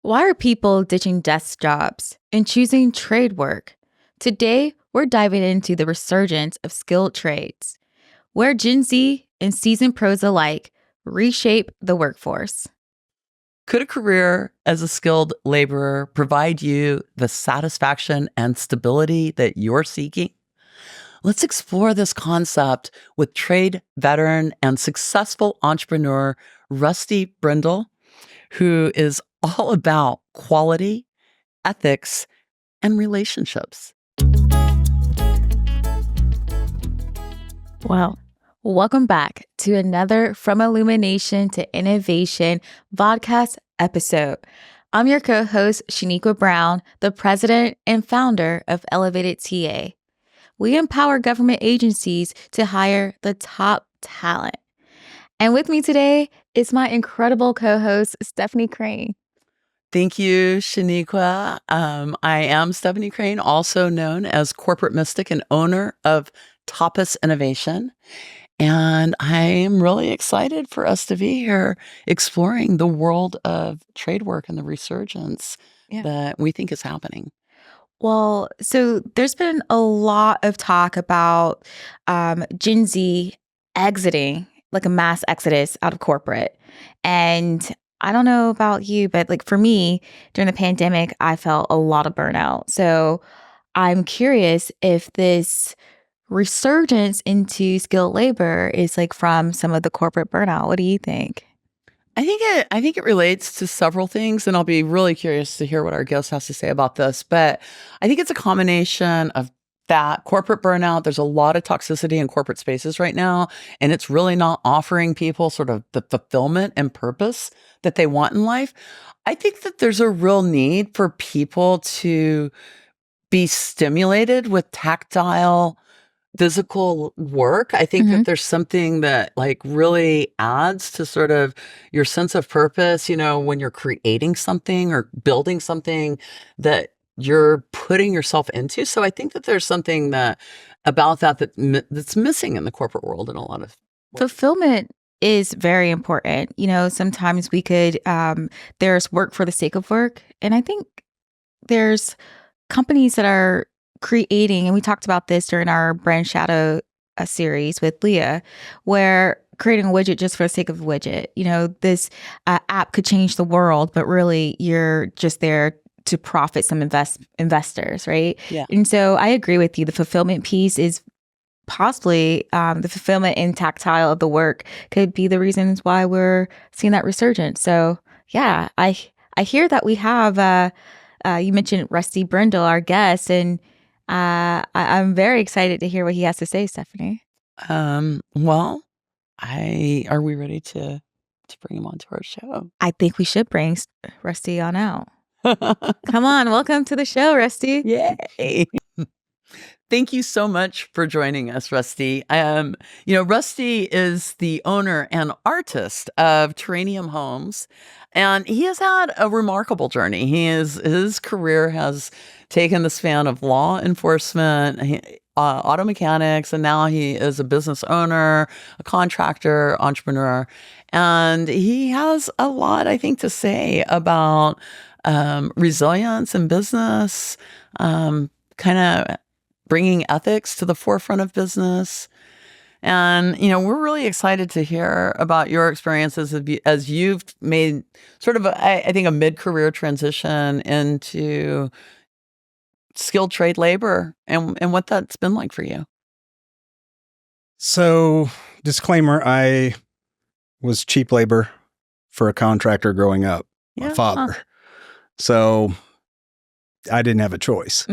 Why are people ditching desk jobs and choosing trade work? Today, we're diving into the resurgence of skilled trades, where Gen Z and seasoned pros alike reshape the workforce. Could a career as a skilled laborer provide you the satisfaction and stability that you're seeking? Let's explore this concept with trade veteran and successful entrepreneur Rusty Brindle, who is all about quality, ethics, and relationships. Well, welcome back to another From Illumination to Innovation Vodcast episode. I'm your co-host, Shaniqua Brown, the president and founder of Elevated TA. We empower government agencies to hire the top talent. And with me today is my incredible co-host, Stephanie Crane. Thank you, Shaniqua. I am Stephanie Crane, also known as Corporate Mystic and owner of Tapas Innovation. And I am really excited for us to be here exploring the world of trade work and the resurgence that we think is happening. Well, so there's been a lot of talk about Gen Z exiting, like a mass exodus out of corporate. And I don't know about you, but like for me, during the pandemic, I felt a lot of burnout. So I'm curious if this resurgence into skilled labor is like from some of the corporate burnout. What do you think? I think it relates to several things, and I'll be really curious to hear what our guest has to say about this. But I think it's a combination of that corporate burnout. There's a lot of toxicity in corporate spaces right now, and it's really not offering people sort of the fulfillment and purpose that they want in life. I think that there's a real need for people to be stimulated with tactile, physical work. I think that there's something that like really adds to sort of your sense of purpose, when you're creating something or building something that you're putting yourself into. So I think that there's something about that's missing in the corporate world in a lot of work. Fulfillment is very important. Sometimes we could, there's work for the sake of work. And I think there's companies that are creating, and we talked about this during our Brand Shadow series with Leah, where creating a widget just for the sake of a widget. This app could change the world, but really you're just there to profit some investors, right? Yeah. And so I agree with you. The fulfillment piece is possibly the fulfillment and tactile of the work could be the reasons why we're seeing that resurgence. So yeah, I hear that we have, you mentioned Rusty Brindle, our guest, and I'm very excited to hear what he has to say, Stephanie. Well, are we ready to bring him onto our show? I think we should bring Rusty on out. Come on, welcome to the show, Rusty. Yay. Thank you so much for joining us, Rusty. Rusty is the owner and artist of Terrarium Homes, and he has had a remarkable journey. His career has taken the span of law enforcement, auto mechanics, and now he is a business owner, a contractor, entrepreneur, and he has a lot, I think, to say about resilience in business, kind of bringing ethics to the forefront of business. And, we're really excited to hear about your experiences as you've made sort of, I think, a mid-career transition into skilled trade labor and what that's been like for you. So, disclaimer, I was cheap labor for a contractor growing up, my father. Huh. So, I didn't have a choice.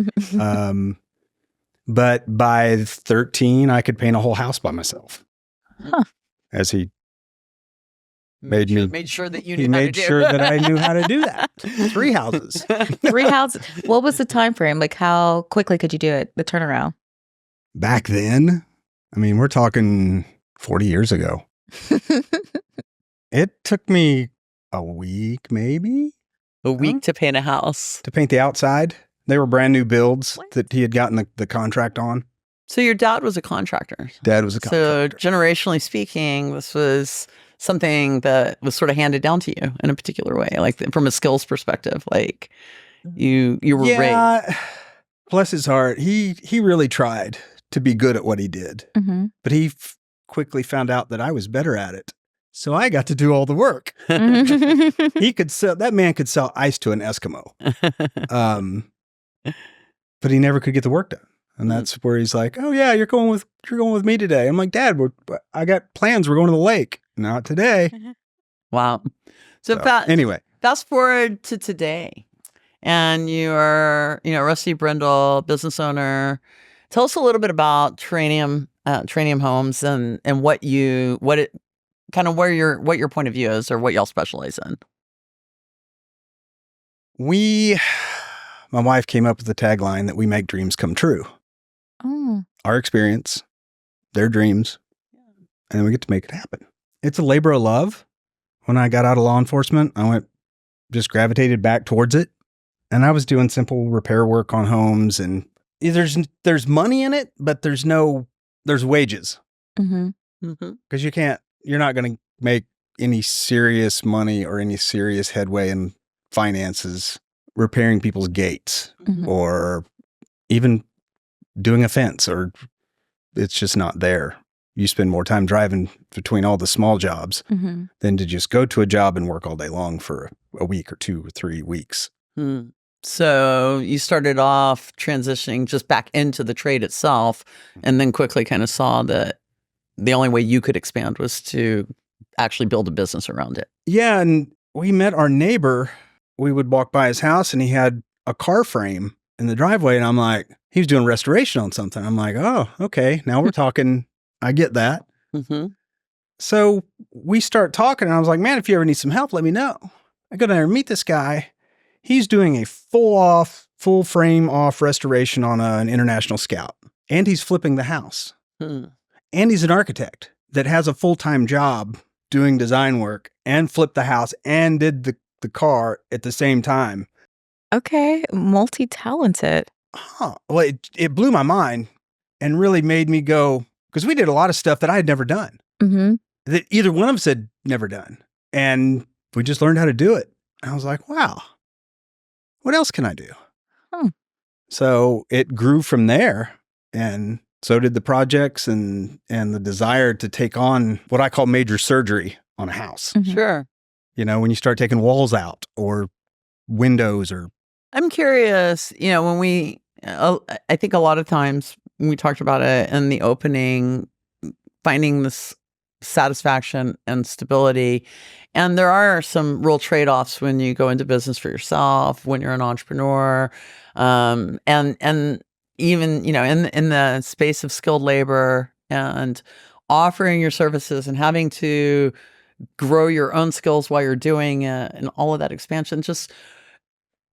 But by 13, I could paint a whole house by myself. Huh. As he made sure that you knew how to do. He made sure that I knew how to do that. 3 houses. 3 houses. What was the time frame? Like, how quickly could you do it? The turnaround? Back then, I mean, we're talking 40 years ago. It took me a week, maybe. A week to paint a house. To paint the outside. They were brand new builds that he had gotten the contract on. So your dad was a contractor. Dad was a contractor. So generationally speaking, this was something that was sort of handed down to you in a particular way, like from a skills perspective, like you were raised? Bless his heart. He really tried to be good at what he did, but he quickly found out that I was better at it. So I got to do all the work. That man could sell ice to an Eskimo. But he never could get the work done. And that's where he's like, "Oh yeah, you're going with me today." I'm like, "Dad, I got plans. We're going to the lake." Not today. Wow. So anyway, fast forward to today, and you're, Rusty Brindle, business owner. Tell us a little bit about Terrarium Homes and what your point of view is, or what y'all specialize in. My wife came up with the tagline that we make dreams come true. Oh. Our experience, their dreams, and then we get to make it happen. It's a labor of love. When I got out of law enforcement, I just gravitated back towards it. And I was doing simple repair work on homes, and there's money in it, but there's wages. Because you're not going to make any serious money or any serious headway in finances repairing people's gates or even doing a fence, or it's just not there. You spend more time driving between all the small jobs than to just go to a job and work all day long for a week or 2 or 3 weeks. So you started off transitioning just back into the trade itself, and then quickly kind of saw that the only way you could expand was to actually build a business around it. Yeah, and we met our neighbor. We would walk by his house, and he had a car frame in the driveway, and I'm like, he was doing restoration on something. I'm like, oh, okay, now we're talking. I get that. So we start talking, and I was like, man, if you ever need some help, let me know. I go down there and meet this guy. He's doing a full frame off restoration on an International Scout, and he's flipping the house. And he's an architect that has a full-time job doing design work and flipped the house and did the car at the same time. Okay, multi-talented. Well, it blew my mind and really made me go, because we did a lot of stuff that I had never done, that either one of us had never done. And we just learned how to do it. And I was like, wow, what else can I do? So it grew from there. And so did the projects and the desire to take on what I call major surgery on a house. Sure. When you start taking walls out or windows or... I'm curious, when I think a lot of times when we talked about it in the opening, finding this satisfaction and stability. And there are some real trade-offs when you go into business for yourself, when you're an entrepreneur, and even, in the space of skilled labor and offering your services and having to grow your own skills while you're doing it and all of that expansion.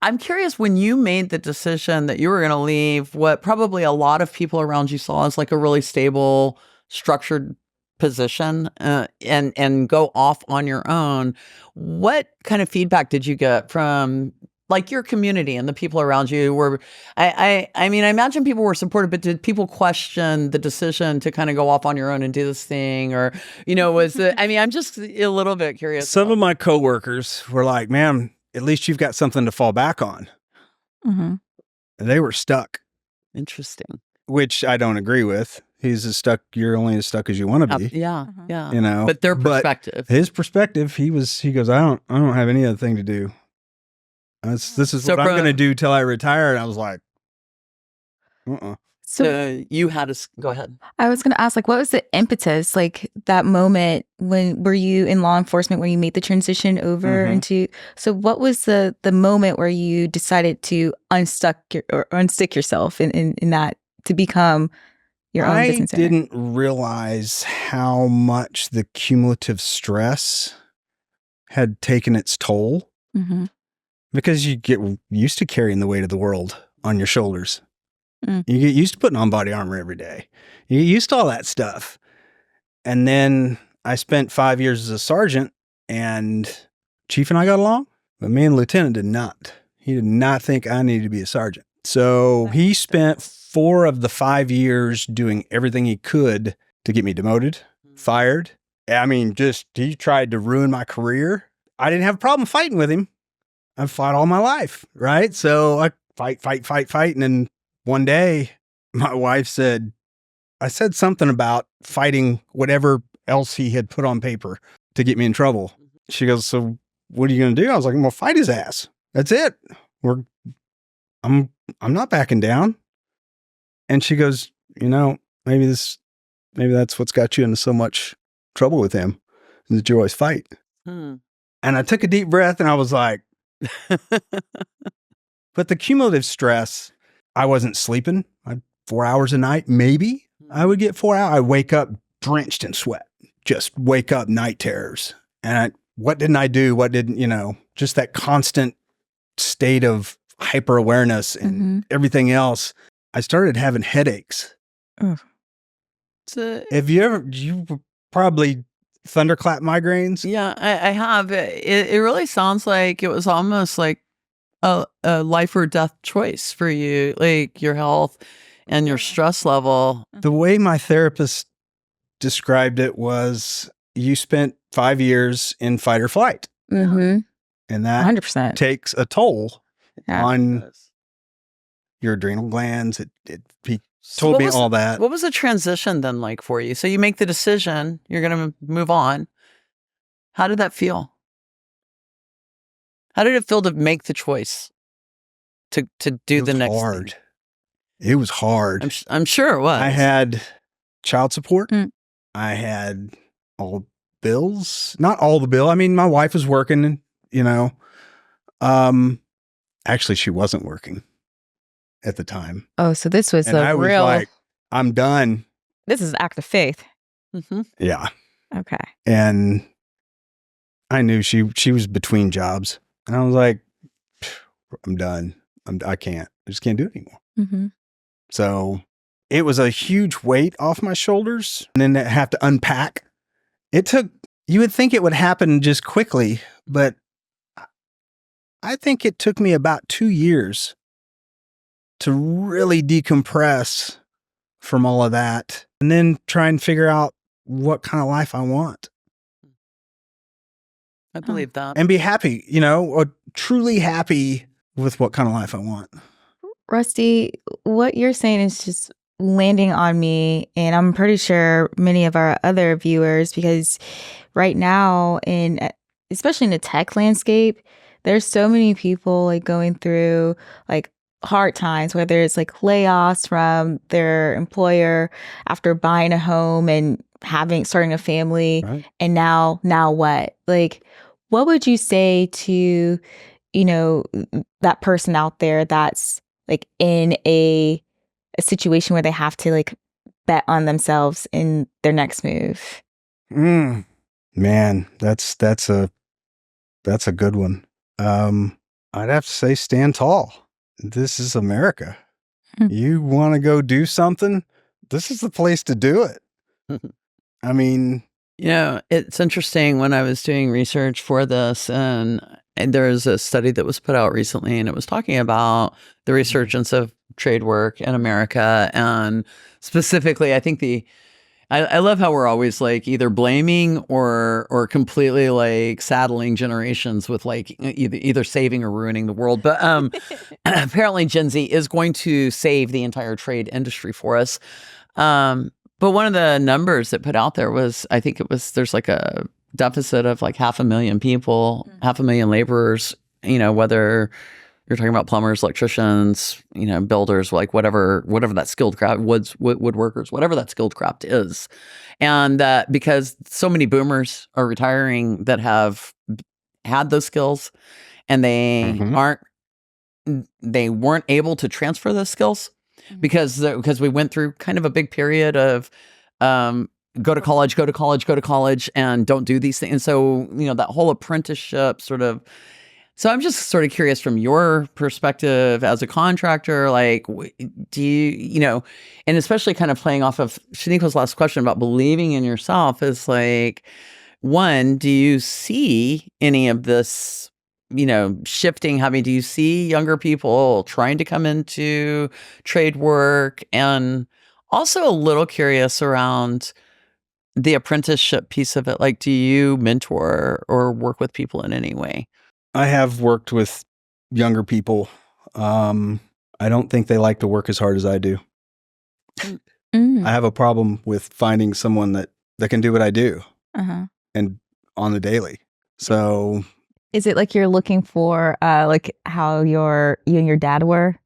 I'm curious, when you made the decision that you were going to leave what probably a lot of people around you saw as like a really stable, structured position and go off on your own, what kind of feedback did you get from like your community and the people around you? I imagine people were supportive, but did people question the decision to kind of go off on your own and do this thing? Or, I'm just a little bit curious. Some of my coworkers were like, man, at least you've got something to fall back on. And they were stuck. Interesting. Which I don't agree with. You're only as stuck as you want to be. Yeah. But their perspective. His perspective, he goes, I don't have any other thing to do. This is what I'm going to do till I retire. And I was like, So you had to go ahead. I was going to ask, what was the impetus, that moment were you in law enforcement when you made the transition over into? So what was the moment where you decided to unstick yourself in that to become your own business owner? I didn't realize how much the cumulative stress had taken its toll. Because you get used to carrying the weight of the world on your shoulders. You get used to putting on body armor every day. You get used to all that stuff. And then I spent 5 years as a sergeant, and Chief and I got along, but me and Lieutenant did not. He did not think I needed to be a sergeant. So he spent 4 of the 5 years doing everything he could to get me demoted, fired, I mean, just he tried to ruin my career. I didn't have a problem fighting with him. I've fought all my life, right? So I fight. And then one day my wife said, I said something about fighting whatever else he had put on paper to get me in trouble. She goes, so what are you going to do? I was like, I'm going to fight his ass. That's it. I'm not backing down. And she goes, maybe that's what's got you into so much trouble with him, is that you always fight. And I took a deep breath and I was like, but the cumulative stress, I wasn't sleeping. 4 hours a night, maybe I would get 4 hours. I wake up drenched in sweat, just wake up night terrors. And what didn't I do? What didn't, just that constant state of hyper awareness and everything else. I started having headaches. Have you probably thunderclap migraines? Yeah, I have. It really sounds like it was almost like a life or death choice for you, like your health and your stress level. The way my therapist described it was, you spent 5 years in fight or flight. And that 100% takes a toll on your adrenal glands. He told me all that. What was the transition then like for you? So you make the decision, you're going to move on. How did that feel? How did it feel to make the choice to do the next thing? It was hard. I'm sure it was. I had child support. I had all bills. Not all the bill. I mean, my wife was working, actually she wasn't working at the time. Oh, so this was I was like, I'm done. This is an act of faith. Yeah. Okay. And I knew she was between jobs, and I was like, I'm done. I can't. I just can't do it anymore. So it was a huge weight off my shoulders, and then to have to unpack. You would think it would happen just quickly, but I think it took me about 2 years to really decompress from all of that, and then try and figure out what kind of life I want. I believe that. And be happy, or truly happy with what kind of life I want. Rusty, what you're saying is just landing on me, and I'm pretty sure many of our other viewers, because right now, especially in the tech landscape, there's so many people like going through like hard times, whether it's like layoffs from their employer after buying a home and starting a family, right? And now what? Like, what would you say to, that person out there that's like in a situation where they have to like bet on themselves in their next move? Man, that's a good one. I'd have to say stand tall. This is America. You want to go do something? This is the place to do it. I mean, it's interesting when I was doing research for this, and there's a study that was put out recently, and it was talking about the resurgence of trade work in America. And specifically, I think I love how we're always like either blaming or completely like saddling generations with like either saving or ruining the world. But apparently Gen Z is going to save the entire trade industry for us. But one of the numbers that put out there was, I think there's like a deficit of like 500,000 people, 500,000 laborers, whether you're talking about plumbers, electricians, builders, like whatever that skilled craft, woodworkers, whatever that skilled craft is. And because so many boomers are retiring that have had those skills, and they weren't able to transfer those skills because we went through kind of a big period of go to college, and don't do these things. And so, that whole apprenticeship sort of. So I'm just sort of curious from your perspective as a contractor, like, do you, and especially kind of playing off of Shaniko's last question about believing in yourself, is like, one, do you see any of this, shifting? Do you see younger people trying to come into trade work? And also a little curious around the apprenticeship piece of it, like, do you mentor or work with people in any way? I have worked with younger people. I don't think they like to work as hard as I do. Mm. I have a problem with finding someone that can do what I do Uh-huh. and on the daily. So Is it like you're looking for like how you and your dad were?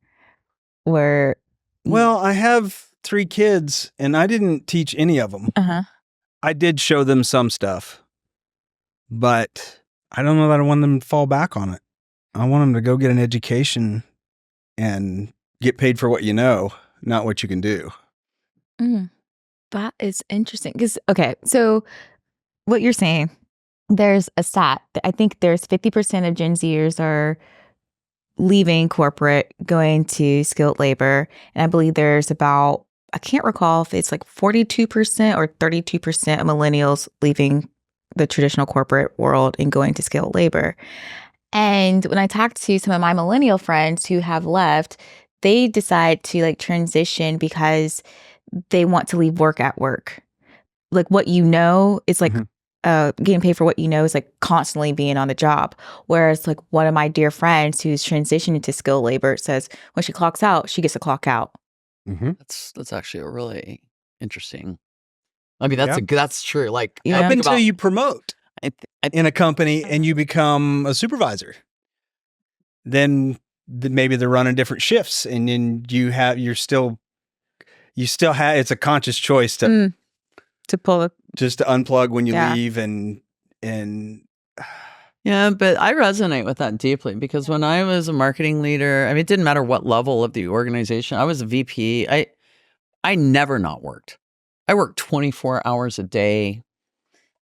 Where well, I have 3 kids and I didn't teach any of them. Uh-huh. I did show them some stuff, but I don't know that I want them to fall back on it. I want them to go get an education and get paid for what you know, not what you can do. That is interesting. Because, okay, so what you're saying, there's a stat. I think there's 50% of Gen Zers are leaving corporate, going to skilled labor. And I believe there's about, I can't recall if it's like 42% or 32% of millennials leaving the traditional corporate world and going to skilled labor. And when I talked to some of my millennial friends who have left, they decide to like transition because they want to leave work at work. Like what you know is like getting paid for what you know is like constantly being on the job. Whereas like one of my dear friends who's transitioned into skilled labor says when she clocks out, she gets to clock out. That's actually a really interesting. I mean, that's true. Like up until you promote in a company and you become a supervisor, then maybe they're running different shifts, and then you still have, it's a conscious choice to pull just to unplug when you leave and yeah, but I resonate with that deeply because when I was a marketing leader, I mean, it didn't matter what level of the organization. I was a VP. I never not worked. I worked 24 hours a day,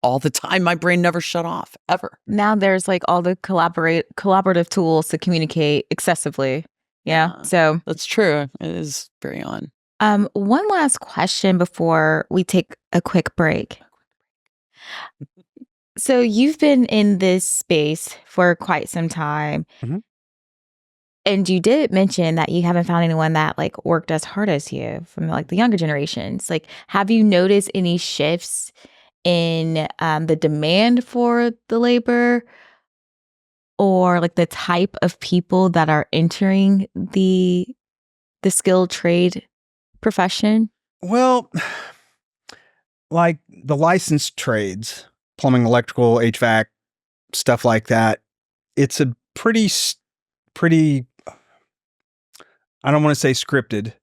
all the time. My brain never shut off, ever. Now there's like all the collaborative tools to communicate excessively. Yeah. So that's true. It is very on. One last question before we take a quick break. So you've been in this space for quite some time. And you did mention that you haven't found anyone that like worked as hard as you from like the younger generations. Like, have you noticed any shifts in the demand for the labor or like the type of people that are entering the skilled trade profession? Well, like the licensed trades, plumbing, electrical, HVAC, stuff like that, it's a pretty, I don't want to say scripted,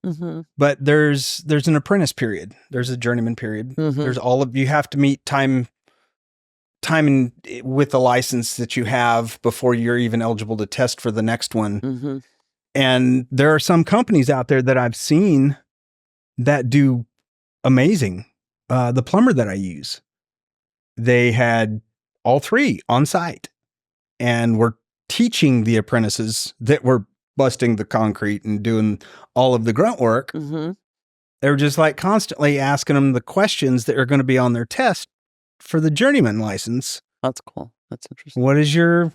but there's an apprentice period. There's a journeyman period. There's you have to meet time with the license that you have before you're even eligible to test for the next one. And there are some companies out there that I've seen that do amazing. The plumber that I use, they had all 3 on site and were teaching the apprentices that were busting the concrete and doing all of the grunt work. They were just like constantly asking them the questions that are going to be on their test for the journeyman license. That's cool. That's interesting.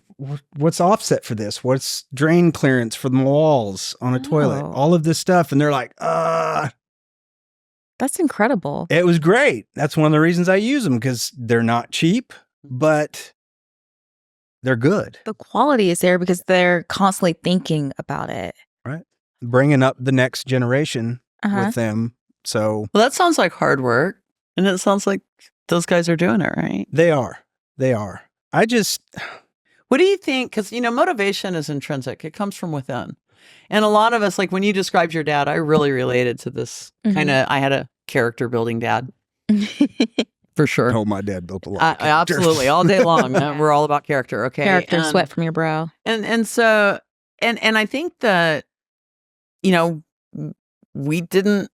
What's offset for this? What's drain clearance for the walls on a toilet? All of this stuff. And they're like, that's incredible. It was great. That's one of the reasons I use them, because they're not cheap, but they're good. The quality is there because they're constantly thinking about it. Right. Bringing up the next generation with them. So, well, that sounds like hard work. And it sounds like those guys are doing it, right? They are. What do you think? Because, motivation is intrinsic. It comes from within. And a lot of us, like when you described your dad, I really related to this kind of, I had a character building dad. For sure. Oh, my dad built a lot. Absolutely. All day long. We're all about character. Okay. Character, sweat from your brow. And so, and I think that, we didn't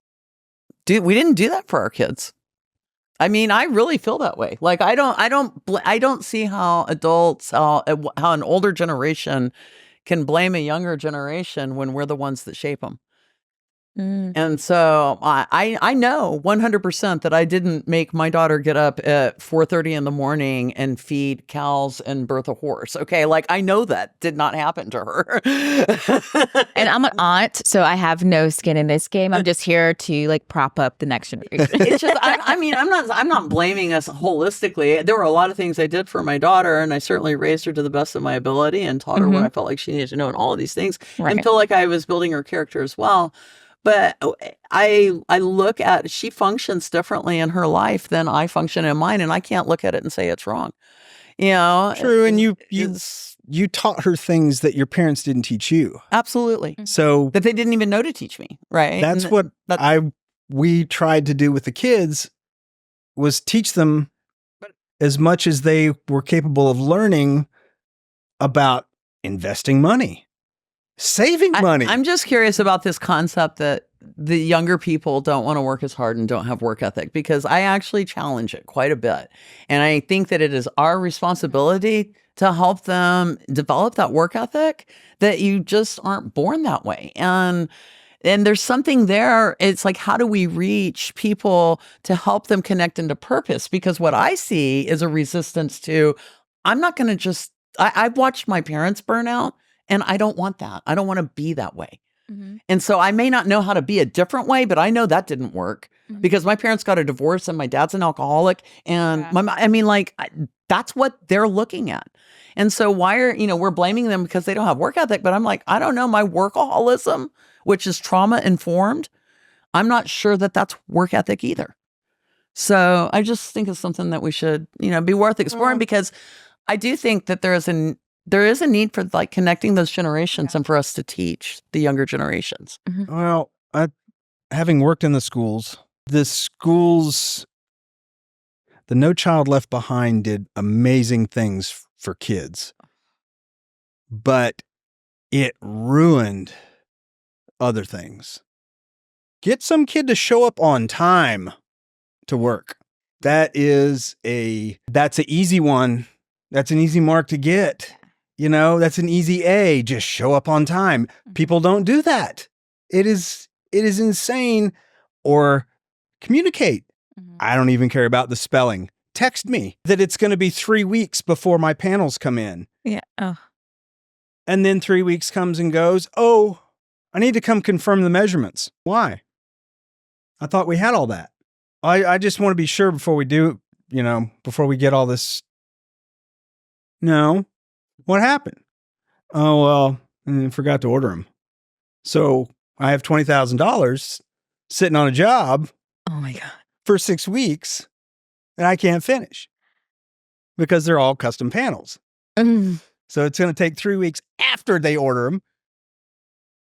do that for our kids. I mean, I really feel that way. Like, I don't see how adults, how an older generation can blame a younger generation when we're the ones that shape them. And so I know 100% that I didn't make my daughter get up at 4:30 in the morning and feed cows and birth a horse. Okay. Like I know that did not happen to her. And I'm an aunt, so I have no skin in this game. I'm just here to like prop up the next generation. It's just, I mean, I'm not blaming us holistically. There were a lot of things I did for my daughter, and I certainly raised her to the best of my ability and taught her what I felt like she needed to know and all of these things, and feel like I was building her character as well. But I look at, she functions differently in her life than I function in mine, and I can't look at it and say it's wrong. You know, True, and you taught her things that your parents didn't teach you. Absolutely. So that they didn't even know to teach me, right? That's what we tried to do with the kids, was teach them as much as they were capable of learning about investing money, saving money. I'm just curious about this concept that the younger people don't want to work as hard and don't have work ethic, because I actually challenge it quite a bit. And I think that it is our responsibility to help them develop that work ethic, that you just aren't born that way. And there's something there. It's like, how do we reach people to help them connect into purpose? Because what I see is a resistance to, I'm not going to just, I've watched my parents burn out, and I don't want that. I don't want to be that way. And so I may not know how to be a different way, but I know that didn't work because my parents got a divorce and my dad's an alcoholic. And that's what they're looking at. And so why are, we're blaming them because they don't have work ethic, but I'm like, I don't know, my workaholism, which is trauma informed, I'm not sure that that's work ethic either. So I just think it's something that we should, be worth exploring, because I do think that there is a need for like connecting those generations and for us to teach the younger generations. Well, having worked in the schools, the No Child Left Behind did amazing things for kids, but it ruined other things. Get some kid to show up on time to work. That's an easy one. That's an easy mark to get. That's an easy A. Just show up on time. People don't do that. It is insane. Or communicate. I don't even care about the spelling. Text me that it's going to be 3 weeks before my panels come in. Yeah. Oh. And then 3 weeks comes and goes. Oh, I need to come confirm the measurements. Why? I thought we had all that. I just want to be sure before we do, before we get all this. No. What happened? Oh, well, I forgot to order them. So I have $20,000 sitting on a job. Oh my God. For 6 weeks, and I can't finish because they're all custom panels. So it's going to take 3 weeks after they order them.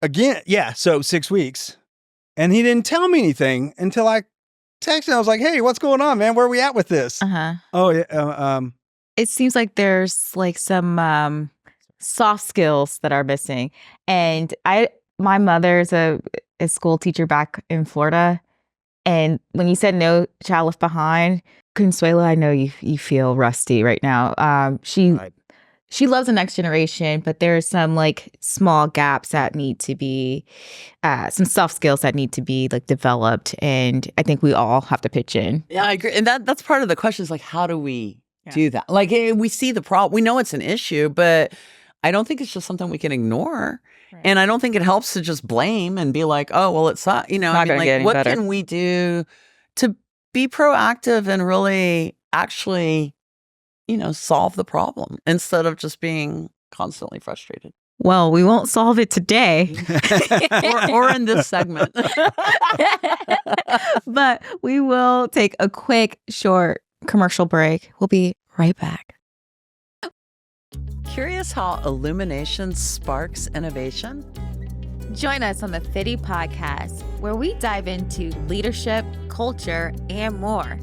Again, yeah, so 6 weeks. And he didn't tell me anything until I texted him. I was like, hey, what's going on, man? Where are we at with this? Oh, yeah. It seems like there's like some soft skills that are missing. And my mother's a school teacher back in Florida. And when you said No Child Left Behind, Consuela, I know you feel rusty right now. She loves the next generation, but there's some like small gaps that need to be, some soft skills that need to be like developed. And I think we all have to pitch in. Yeah, I agree. And that's part of the question is like, how do we do that? Like we see the problem, we know it's an issue, but I don't think it's just something we can ignore. Right. And I don't think it helps to just blame and be like, oh, well, it's not, what can we do to be proactive and really actually, solve the problem instead of just being constantly frustrated? Well, we won't solve it today. or in this segment. But we will take a quick, short commercial break. We'll be right back. Curious how Illumination sparks innovation? Join us on the FITI Vodcast, where we dive into leadership, culture, and more.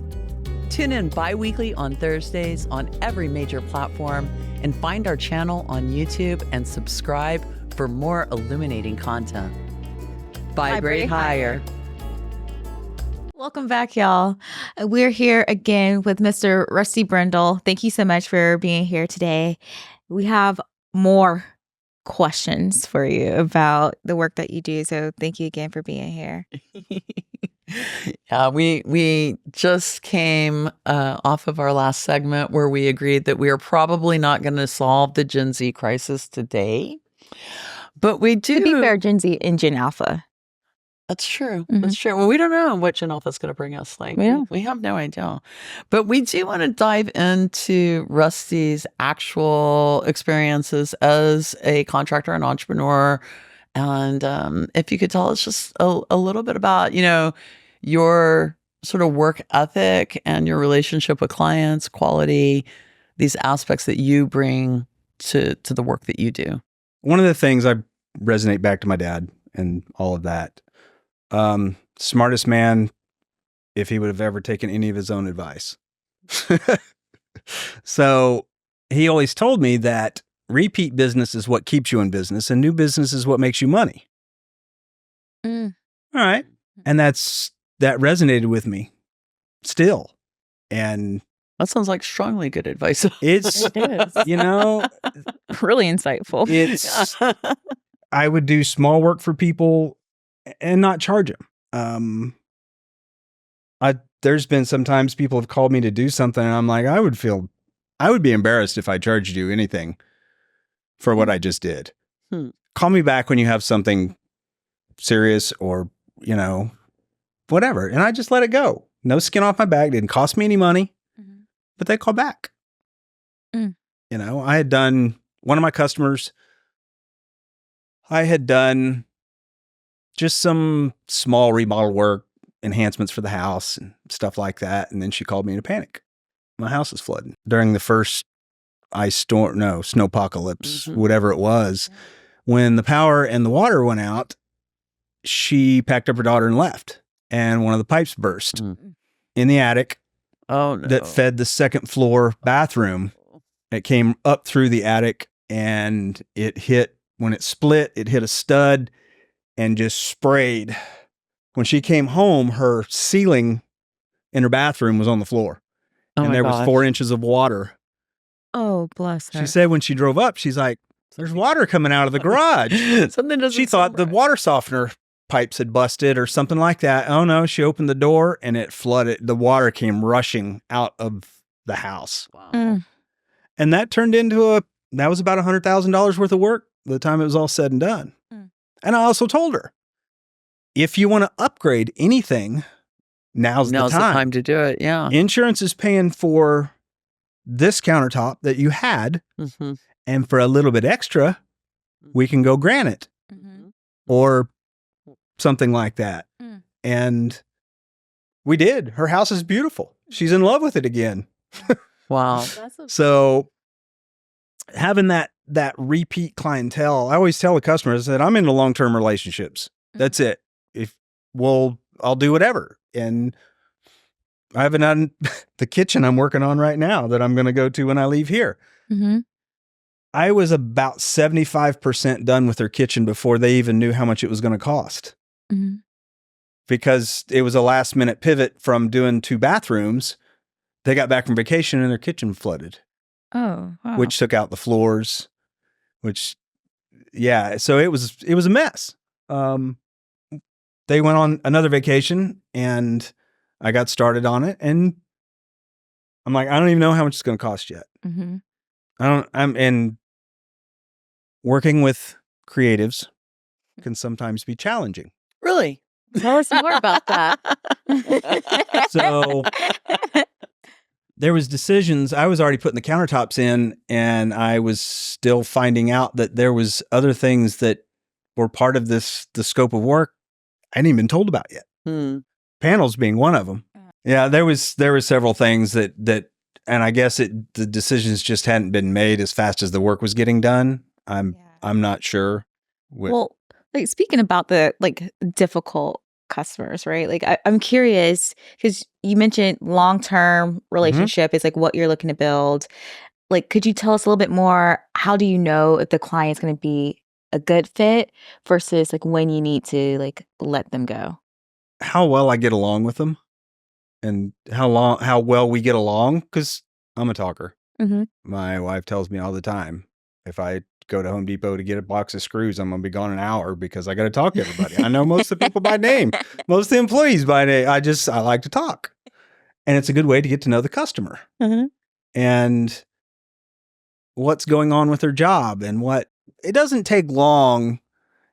Tune in bi-weekly on Thursdays on every major platform, and find our channel on YouTube and subscribe for more illuminating content. Vibrate higher. Welcome back, y'all. We're here again with Mr. Rusty Brindle. Thank you so much for being here today. We have more questions for you about the work that you do. So thank you again for being here. Yeah, we just came off of our last segment where we agreed that we are probably not going to solve the Gen Z crisis today, but we do. To be fair, Gen Z and Gen Alpha. That's true. Mhm. That's true. Well, we don't know what Gen Alpha is going to bring us. Like, Yeah. we have no idea. But we do want to dive into Rusty's actual experiences as a contractor and entrepreneur. And if you could tell us just a little bit about, your sort of work ethic and your relationship with clients, quality, these aspects that you bring to the work that you do. One of the things I resonate back to my dad and all of that. Smartest man, if he would have ever taken any of his own advice. So he always told me that repeat business is what keeps you in business and new business is what makes you money. Mm. All right. And that resonated with me still. And that sounds like strongly good advice. It's, It is. Really insightful. It's, I would do small work for people and not charge them. There's been sometimes people have called me to do something and I'm like, I would be embarrassed if I charged you anything for what I just did. Call me back when you have something serious or, whatever. And I just let it go. No skin off my back. Didn't cost me any money, but they call back. I had done one of my customers. I had done just some small remodel work, enhancements for the house and stuff like that. And then she called me in a panic. My house is flooding during the first snowpocalypse, whatever it was. When the power and the water went out, she packed up her daughter and left. And one of the pipes burst in the attic that fed the second floor bathroom. It came up through the attic and when it split, it hit a stud and just sprayed. When she came home, her ceiling in her bathroom was on the floor. And there was 4 inches of water. Oh, bless her. She said when she drove up, she's like, there's water coming out of the garage. She thought the water softener pipes had busted or something like that. Oh no, she opened the door and it flooded. The water came rushing out of the house. Wow. And that turned into that was about $100,000 worth of work by the time it was all said and done. And I also told her, if you want to upgrade anything, now's the time to do it. Yeah. Insurance is paying for this countertop that you had. And for a little bit extra, we can go granite or something like that. And we did. Her house is beautiful. She's in love with it again. Wow. So having that repeat clientele, I always tell the customers that I'm into long-term relationships. That's it. I'll do whatever. And I haven't done the kitchen I'm working on right now that I'm going to go to when I leave here. I was about 75% done with their kitchen before they even knew how much it was going to cost. Because it was a last minute pivot from doing 2 bathrooms. They got back from vacation and their kitchen flooded. Oh, wow. Which took out the floors, so it was a mess. They went on another vacation and I got started on it and I'm like, I don't even know how much it's going to cost yet. And working with creatives can sometimes be challenging. Really? Tell us more about that. So there was decisions. I was already putting the countertops in and I was still finding out that there was other things that were part of the scope of work I hadn't even been told about yet. Panels being one of them. Yeah, there were several things that and I guess the decisions just hadn't been made as fast as the work was getting done. I'm not sure. Well, like speaking about the difficult customers, right? Like I'm curious because you mentioned long-term relationship is like what you're looking to build. Like, could you tell us a little bit more? How do you know if the client's going to be a good fit versus like when you need to like let them go? How well I get along with them and how well we get along. Cause I'm a talker. My wife tells me all the time, if I go to Home Depot to get a box of screws, I'm going to be gone an hour because I got to talk to everybody. I know most of the people by name, most of the employees by name. I like to talk. And it's a good way to get to know the customer and what's going on with their job and it doesn't take long.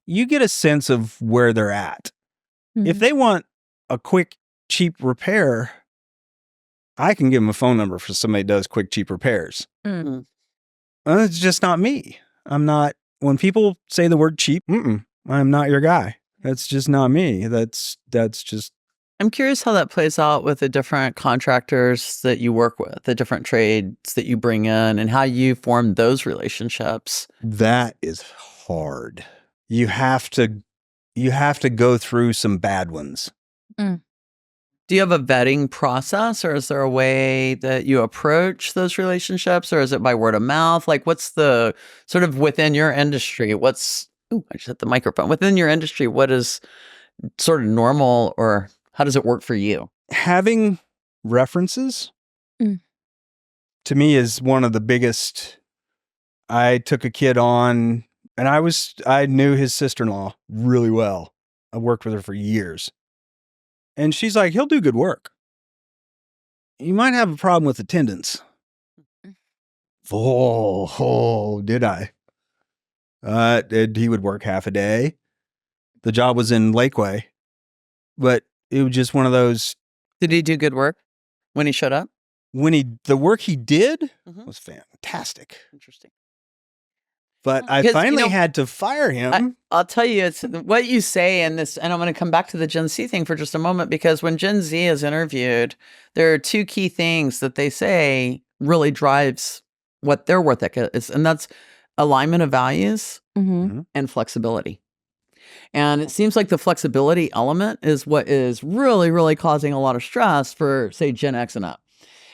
You get a sense of where they're at. If they want a quick, cheap repair, I can give them a phone number for somebody that does quick, cheap repairs. It's just not me. I'm not, when people say the word cheap, I'm not your guy. That's just not me. That's just. I'm curious how that plays out with the different contractors that you work with, the different trades that you bring in, and how you form those relationships. That is hard. You have to go through some bad ones. Do you have a vetting process, or is there a way that you approach those relationships, or is it by word of mouth? Like, what's the sort of within your industry? I just hit the microphone. Within your industry, what is sort of normal, or how does it work for you? Having references to me is one of the biggest. I took a kid on, and I knew his sister-in-law really well. I worked with her for years. And she's like, he'll do good work. You might have a problem with attendance. Oh, did I? He would work half a day. The job was in Lakeway, but it was just one of those. Did he do good work when he showed up? The work he did was fantastic. Interesting. But I finally had to fire him. I'll tell you, it's what you say in this, and I'm going to come back to the Gen Z thing for just a moment, because when Gen Z is interviewed, there are two key things that they say really drives what their work ethic is, and that's alignment of values and flexibility. And it seems like the flexibility element is what is really, really causing a lot of stress for, say, Gen X and up.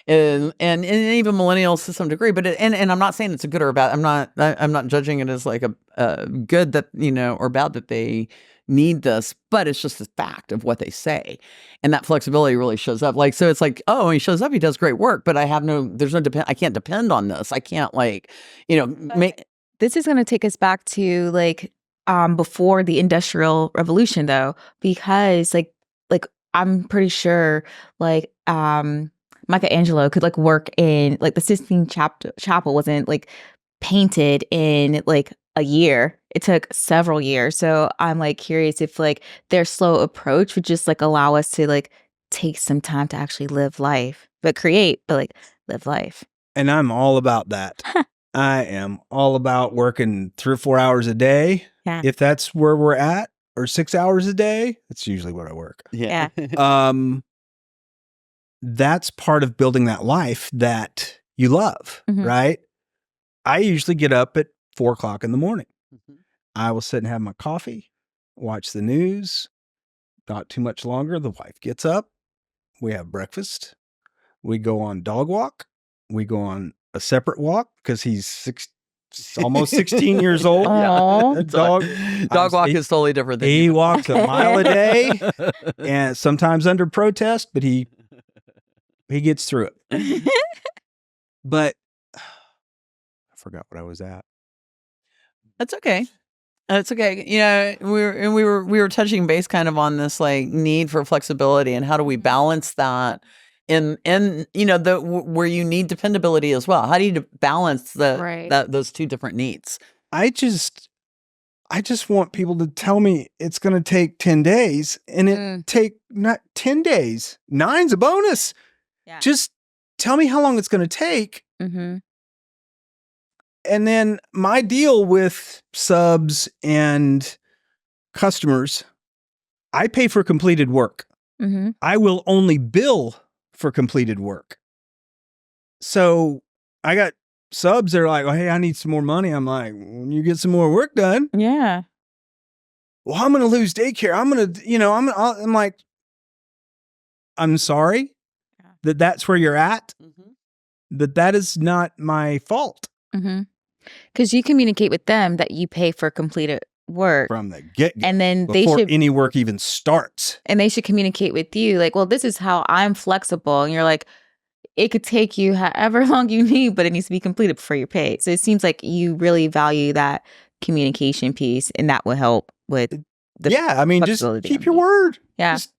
And even millennials to some degree, but and I'm not saying it's a good or a bad. I'm not judging it as like a good that or bad that they need this, but it's just a fact of what they say, and that flexibility really shows up. Like, so it's like, oh, when he shows up, he does great work, but I can't depend on this. I can't This is going to take us back to before the Industrial Revolution, though, because like I'm pretty sure Michelangelo could work in the Sistine Chapel wasn't painted in a year. It took several years. So I'm curious if their slow approach would just allow us to take some time to actually live life, but live life. And I'm all about that. I am all about working 3 or 4 hours a day. Yeah. If that's where we're at, or 6 hours a day, that's usually what I work. Yeah. That's part of building that life that you love, right? I usually get up at 4 o'clock in the morning. I will sit and have my coffee, watch the news. Not too much longer, the wife gets up. We have breakfast. We go on dog walk. We go on a separate walk because he's almost 16 years old. Yeah. Dog walk is totally different than he walks a mile a day, and sometimes under protest, but he gets through it. But I forgot what I was at. That's okay. It's okay. We were touching base kind of on this need for flexibility, and how do we balance that in where you need dependability as well. How do you balance those two different needs? I just want people to tell me it's going to take 10 days, and it take not 10 days. 9's a bonus. Yeah. Just tell me how long it's going to take. And then my deal with subs and customers, I pay for completed work. I will only bill for completed work. So I got subs that are like, oh, hey, I need some more money. I'm like, when you get some more work done. Yeah. Well, I'm going to lose daycare. I'm like, I'm sorry that's where you're at. That is not my fault. Because you communicate with them that you pay for completed work from the get-go, and then before any work even starts. And they should communicate with you well, this is how I'm flexible. And you're like, it could take you however long you need, but it needs to be completed before you're paid. So it seems like you really value that communication piece, and that will help with the Yeah, I mean, just flexibility keep on your it. word. Yeah. Just,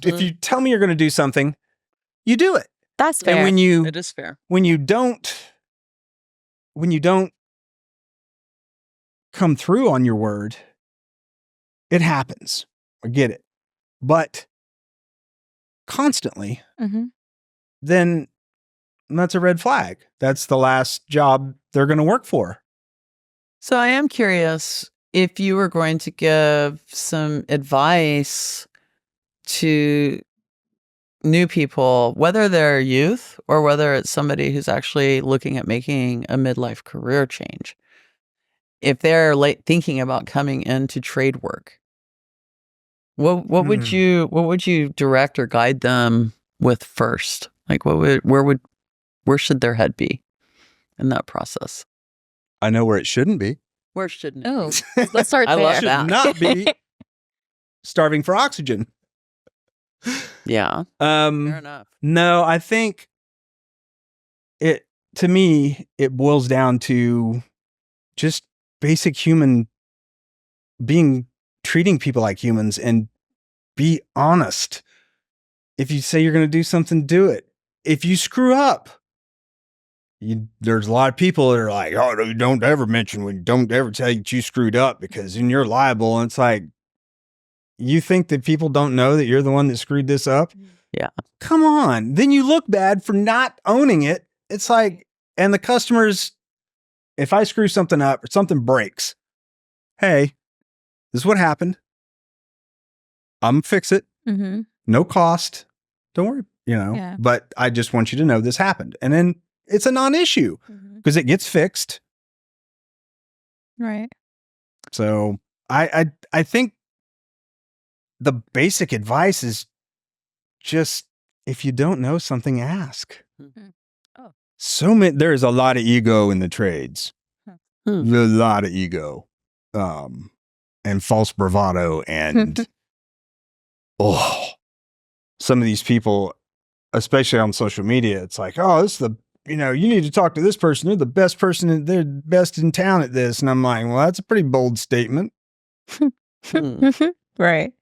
if you tell me you're going to do something, you do it. That's fair. And It is fair. when you don't come through on your word, it happens. I get it. But constantly, Mhm. then that's a red flag. That's the last job they're going to work for. So I am curious if you were going to give some advice to new people, whether they're youth or whether it's somebody who's actually looking at making a midlife career change. If they're thinking about coming into trade work, what would you direct or guide them with first? Like where should their head be in that process? I know where it shouldn't be. Where shouldn't it Oh, be? let's start I there. love Should that. not be starving for oxygen. Yeah. Fair Um, enough. no, I think to me, it boils down to just basic human treating people like humans, and be honest. If you say you're going to do something, do it. If you screw up, there's a lot of people that are like, oh, don't ever don't ever tell you that you screwed up, because then you're liable. And it's like, you think that people don't know that you're the one that screwed this up? Yeah. Come on. Then you look bad for not owning it. It's like, and the customers, if I screw something up or something breaks, hey, this is what happened. I'm gonna fix it. Mm-hmm. No cost. Don't worry, Yeah. but I just want you to know this happened. And then it's a non-issue because it gets fixed. Right. So I think the basic advice is just, if you don't know something, ask. Oh. There's a lot of ego in the trades. A lot of ego. And false bravado, and some of these people, especially on social media, it's like, oh, this is you need to talk to this person. They're the best person. They're best in town at this. And I'm like, well, that's a pretty bold statement. Right.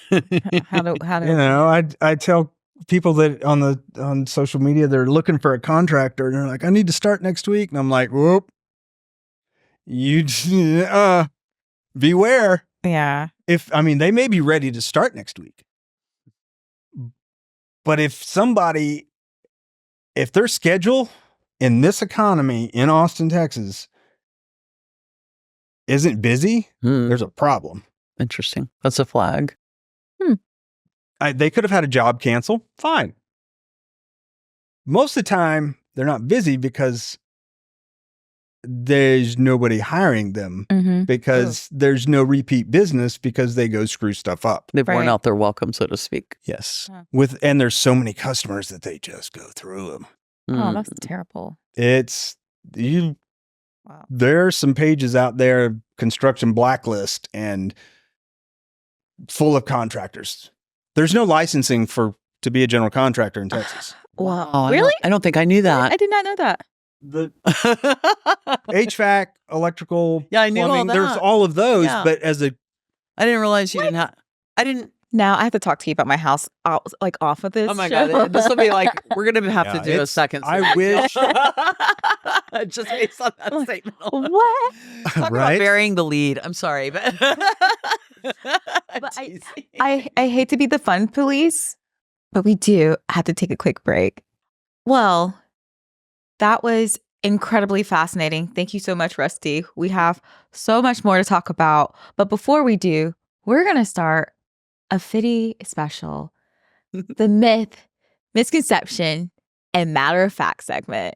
How do I tell people that on social media, they're looking for a contractor, and they're like, I need to start next week. And I'm like, whoop, beware. Yeah. They may be ready to start next week, but if their schedule in this economy in Austin, Texas isn't busy, there's a problem. Interesting. That's a flag. They could have had a job cancel. Fine. Most of the time, they're not busy because there's nobody hiring them, because there's no repeat business, because they go screw stuff up. They've worn out their welcome, so to speak. Yes. And there's so many customers that they just go through them. Oh, that's terrible. Wow. There are some pages out there, construction blacklist, and full of contractors. There's no licensing to be a general contractor in Texas. Wow. Really? I don't think I knew that. I did not know that. The HVAC, electrical, I knew plumbing, all that. there's all of those, but I didn't realize you didn't have. I didn't. Now I have to talk to you about my house, off of this. Oh my show. God! This will be like, we're gonna have to do a second. I wish. Just based on that statement. What? Talk about burying the lead. I'm sorry, but I hate to be the fun police, but we do have to take a quick break. Well, that was incredibly fascinating. Thank you so much, Rusty. We have so much more to talk about, but before we do, we're gonna start a FITI special, the myth, misconception, and matter of fact segment.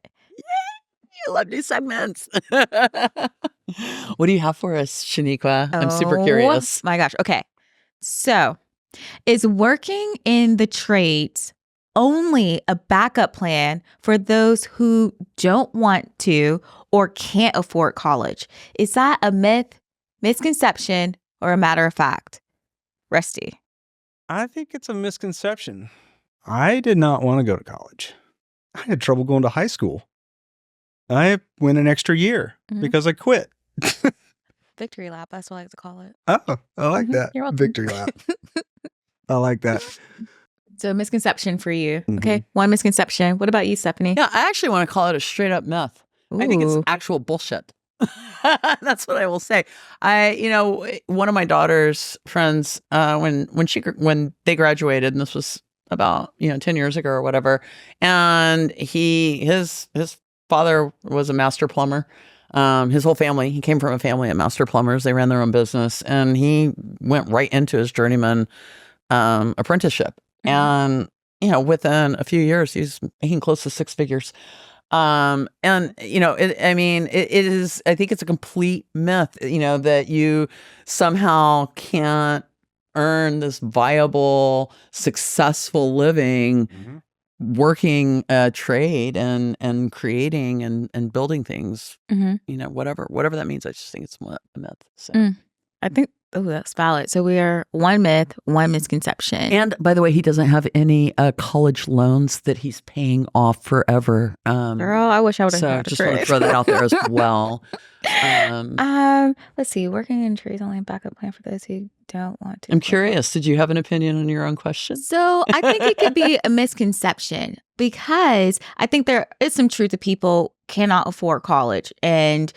I love new segments. What do you have for us, Shaniqua? I'm super curious. My gosh. Okay. So, is working in the trades only a backup plan for those who don't want to or can't afford college? Is that a myth, misconception, or a matter of fact? Rusty. I think it's a misconception. I did not want to go to college. I had trouble going to high school. I went an extra year because I quit. Victory lap, that's what I like to call it. Oh, I like that. You're welcome. Victory lap. I like that. So misconception for you. Okay. One misconception. What about you, Stephanie? Yeah, I actually want to call it a straight up myth. I think it's Ooh. actual bullshit. That's what I will say. One of my daughter's friends, when they graduated, and this was about 10 years ago or whatever, and his father was a master plumber. His whole family, he came from a family of master plumbers. They ran their own business, and he went right into his journeyman apprenticeship. And within a few years, he's making close to six figures. It is, I think it's a complete myth, that you somehow can't earn this viable, successful living working a trade and creating and building things, whatever that means. I just think it's a myth. So. I think, that's valid. So we are one myth, one misconception. And by the way, he doesn't have any college loans that he's paying off forever. Girl, I wish I would have. So just want to throw that out there as well. Let's see. Working in trades only a backup plan for those who don't want to. I'm curious. Did you have an opinion on your own question? So I think it could be a misconception because I think there is some truth to people cannot afford college. And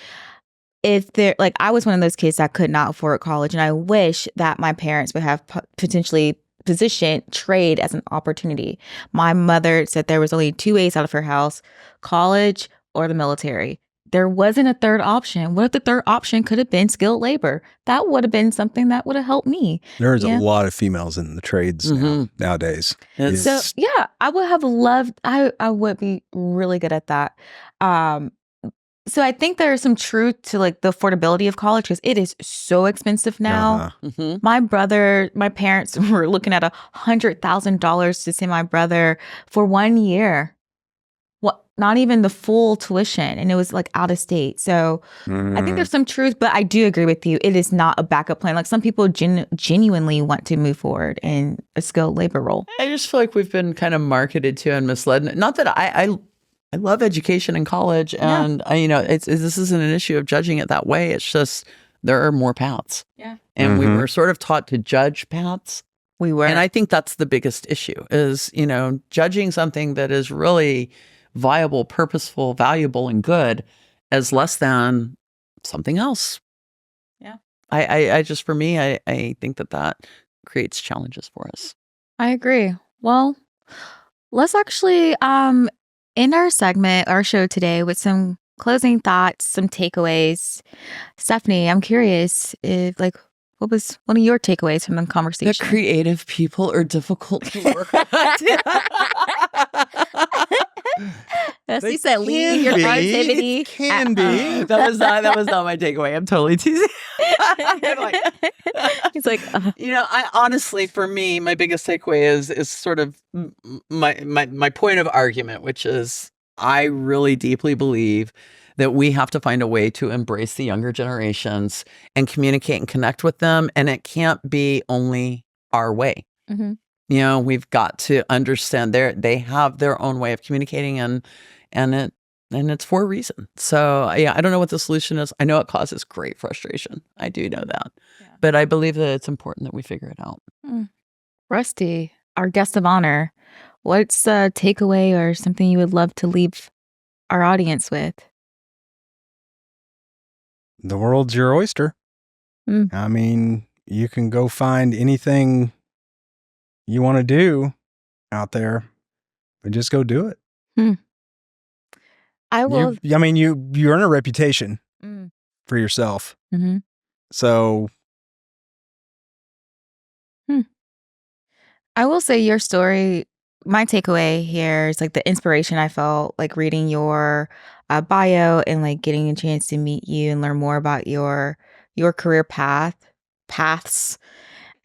if they're like, I was one of those kids that could not afford college. And I wish that my parents would have potentially positioned trade as an opportunity. My mother said there was only two ways out of her house: college or the military. There wasn't a third option. What if the third option could have been skilled labor? That would have been something that would have helped me. There's a lot of females in the trades nowadays. So yeah, I would have loved, I would be really good at that. So I think there is some truth to like the affordability of college because it is so expensive now. My parents were looking at $100,000 to send my brother for 1 year. Not even the full tuition, and it was like out of state. So I think there's some truth, but I do agree with you. It is not a backup plan. Like some people genuinely want to move forward in a skilled labor role. I just feel like we've been kind of marketed to and misled. Not that I love education in college, and this isn't an issue of judging it that way. It's just there are more paths. Yeah, and we were sort of taught to judge paths. We were, and I think that's the biggest issue: is judging something that is really viable, purposeful, valuable, and good as less than something else. Yeah, I just, for me, I think that creates challenges for us. I agree. Well, let's actually end our show today with some closing thoughts, some takeaways. Stephanie, I'm curious if what was one of your takeaways from the conversation? That creative people are difficult to work with. Rusty said, leave your creativity. It can be. That was not my takeaway. I'm totally teasing. He's like, I honestly, for me, my biggest takeaway is sort of my point of argument, which is I really deeply believe that we have to find a way to embrace the younger generations and communicate and connect with them. And it can't be only our way. We've got to understand they have their own way of communicating and it's for a reason. So yeah, I don't know what the solution is. I know it causes great frustration. I do know that, but I believe that it's important that we figure it out. Rusty, our guest of honor, what's a takeaway or something you would love to leave our audience with? The world's your oyster. I mean, you can go find anything you want to do out there, but just go do it. I will. You earn a reputation for yourself. So I will say your story, my takeaway here is like the inspiration I felt like reading your bio and like getting a chance to meet you and learn more about your career paths.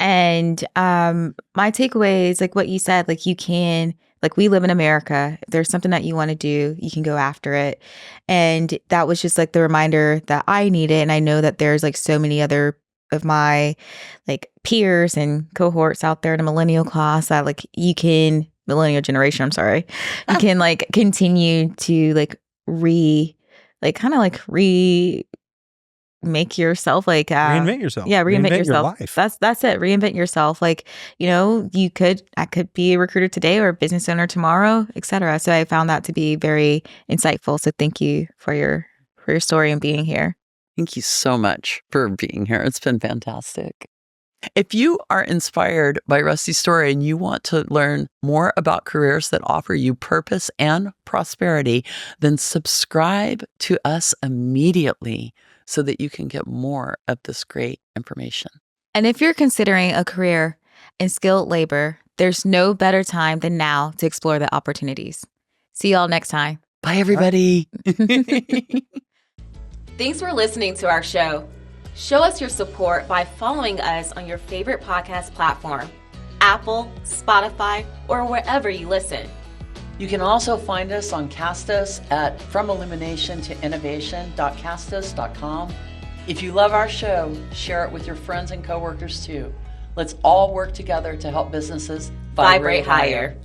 And my takeaway is like what you said, like you can, like we live in America. If there's something that you want to do, you can go after it. And that was just like the reminder that I needed. And I know that there's like so many other of my like peers and cohorts out there in a millennial class that like you can millennial generation, I'm sorry, you can like continue to like make yourself like Reinvent yourself. Yeah, reinvent your yourself. life. That's it. Reinvent yourself. Like, you know, I could be a recruiter today or a business owner tomorrow, etc. So I found that to be very insightful. So thank you for your story and being here. Thank you so much for being here. It's been fantastic. If you are inspired by Rusty's story and you want to learn more about careers that offer you purpose and prosperity, then subscribe to us immediately so that you can get more of this great information. And if you're considering a career in skilled labor, there's no better time than now to explore the opportunities. See y'all next time. Bye, everybody. Thanks for listening to our show. Show us your support by following us on your favorite podcast platform, Apple, Spotify, or wherever you listen. You can also find us on Castus at fromilluminationtoinnovation.castus.com. If you love our show, share it with your friends and coworkers too. Let's all work together to help businesses vibrate higher.